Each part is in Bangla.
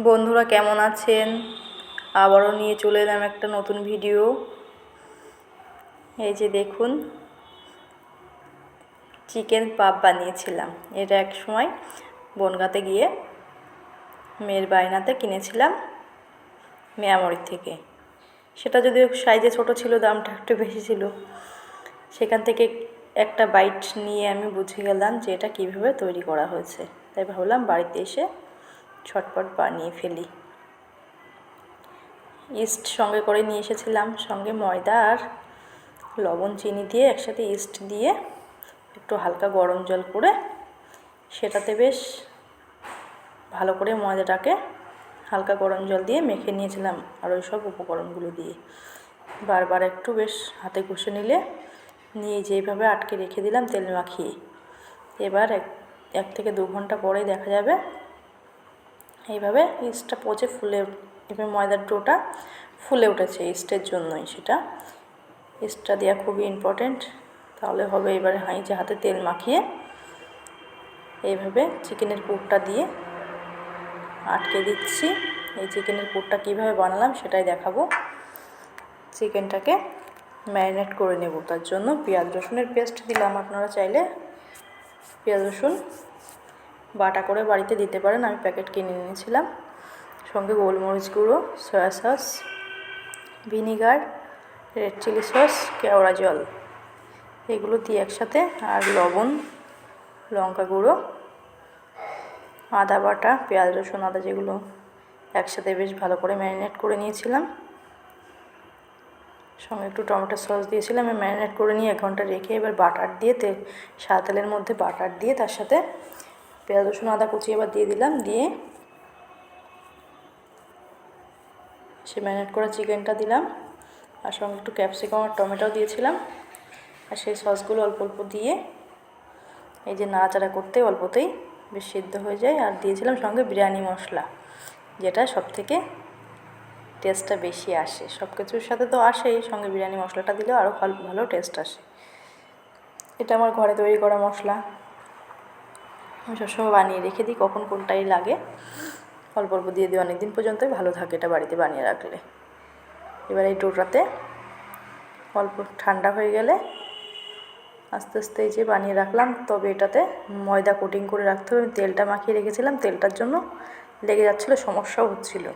বন্ধুরা কেমন আছেন? আবারও নিয়ে চলে এলাম একটা নতুন ভিডিও। এই যে দেখুন, চিকেন পাপ বানিয়েছিলাম। এটা এক সময় বনগাঁতে গিয়ে মেয়ের বায়নাতে কিনেছিলাম মেয়ামরির থেকে। সেটা যদিও সাইজে ছোট ছিল, দামটা একটু বেশি ছিল। সেখান থেকে একটা বাইট নিয়ে আমি বুঝে গেলাম যে এটা কীভাবে তৈরি করা হয়েছে। তাই ভাবলাম বাড়িতে এসে ছটপট বানিয়ে ফেলি। ইস্ট সঙ্গে করে নিয়ে এসেছিলাম, সঙ্গে ময়দা আর লবণ চিনি দিয়ে একসাথে ইস্ট দিয়ে একটু হালকা গরম জল করে সেটাতে বেশ ভালো করে ময়দাটাকে হালকা গরম জল দিয়ে মেখে নিয়েছিলাম। আর ওই সব উপকরণগুলো দিয়ে বারবার একটু বেশ হাতে ঘষে নিয়ে যেইভাবে আটকে রেখে দিলাম তেল মাখিয়ে। এবার 1 থেকে 2 ঘন্টা পরেই দেখা যাবে এইভাবে ইস্টটা পচে ফুলে, এবার ময়দার ডোটা ফুলে উঠেছে। ইস্টের জন্যই সেটা, ইস্টটা দেওয়া খুবই ইম্পর্টেন্ট, তাহলে হবে। এবারে হাতে তেল মাখিয়ে এইভাবে চিকেনের পুরটা দিয়ে আটকে দিচ্ছি। এই চিকেনের পুরটা কীভাবে বানালাম সেটাই দেখাবো। চিকেনটাকে ম্যারিনেট করে নেব, তার জন্য পেঁয়াজ রসুনের পেস্ট দিলাম। আপনারা চাইলে পেঁয়াজ রসুন বাটা করে বাড়িতে দিতে পারেন, আমি প্যাকেট কিনে নিয়েছিলাম। সঙ্গে গোলমরিচ গুঁড়ো, soya sauce, vinegar, red chilli sauce, কেওড়া জল, এগুলো দিয়ে একসাথে, আর লবণ, লঙ্কা গুঁড়ো, আদা বাটা, পেঁয়াজ রসুন আদা যেগুলো একসাথে বেশ ভালো করে ম্যারিনেট করে নিয়েছিলাম। সঙ্গে একটু টমেটো সস দিয়েছিলাম। আমি ম্যারিনেট করে নিয়ে 1 ঘন্টা রেখে এবার বাটার দিয়ে সাদা তেলের মধ্যে বাটার দিয়ে তার সাথে পেঁয়াজ রসুন আদা কুচি এবার দিয়ে দিলাম। দিয়ে সে ম্যারিনেট করা চিকেনটা দিলাম, আর সঙ্গে একটু ক্যাপসিকাম আর টমেটো দিয়েছিলাম। আর সেই সসগুলো অল্প অল্প দিয়ে এই যে নাড়াচাড়া করতে অল্পতেই বেশ সিদ্ধ হয়ে যায়। আর দিয়েছিলাম সঙ্গে বিরিয়ানি মশলা, যেটা সবথেকে টেস্টটা বেশি আসে। সব কিছুর সাথে তো আসেই, সঙ্গে বিরিয়ানি মশলাটা দিলেও আরও ভালো টেস্ট আসে। এটা আমার ঘরে তৈরি করা মশলা, আমি সবসময় বানিয়ে রেখে দিই, কখন কোনটাই লাগে অল্প অল্প দিয়ে দিই। অনেক দিন পর্যন্তই ভালো থাকে এটা বাড়িতে বানিয়ে রাখলে। এবার এই ডোটাতে অল্প ঠান্ডা হয়ে গেলে আস্তে আস্তে এই যে বানিয়ে রাখলাম, তবে এটাতে ময়দা কোটিং করে রাখতে হবে। তেলটা মাখিয়ে রেখেছিলাম, তেলটার জন্য লেগে যাচ্ছিলো, সমস্যাও হচ্ছিলো।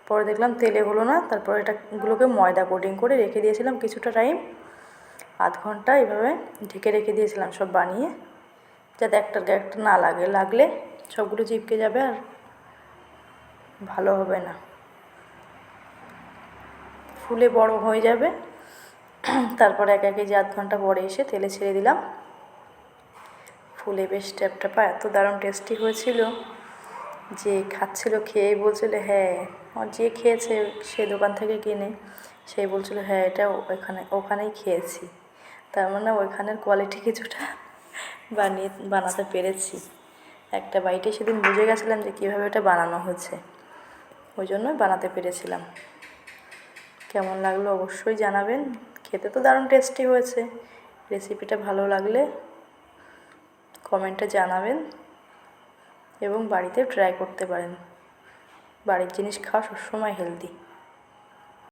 পরে দেখলাম তেলে হলো না, তারপর এগুলোকে ময়দা কোটিং করে রেখে দিয়েছিলাম কিছুটা টাইম, আধ ঘন্টা এভাবে ঢেকে রেখে দিয়েছিলাম সব বানিয়ে, যাতে একটার গায়ে একটা না লাগে। লাগলে সবগুলো চিপকে যাবে আর ভালো হবে না, ফুলে বড় হয়ে যাবে। তারপর একে একে যে আধ ঘন্টা পরে এসে তেলে ছেড়ে দিলাম, ফুলে বেশ ট্যাপট্যাপা, এত দারুণ টেস্টি হয়েছিল যে খাচ্ছিল খেয়ে বলছিল, হ্যাঁ, যে খেয়েছে সে দোকান থেকে কিনে, সেই বলছিল হ্যাঁ এটা ওখানেই খেয়েছি। তার মানে ওইখানের কোয়ালিটি কিছুটা বানাতে পেরেছি। একটা বাইটে সেদিন বুঝে গেছিলাম যে কীভাবে এটা বানানো হয়েছে, ওই জন্য বানাতে পেরেছিলাম। কেমন লাগলো অবশ্যই জানাবেন। খেতে তো দারুণ টেস্টি হয়েছে। রেসিপিটা ভালো লাগলে কমেন্টে জানাবেন এবং বাড়িতে ট্রাই করতে পারেন। বাড়ির জিনিস খাওয়া সবসময় হেলদি।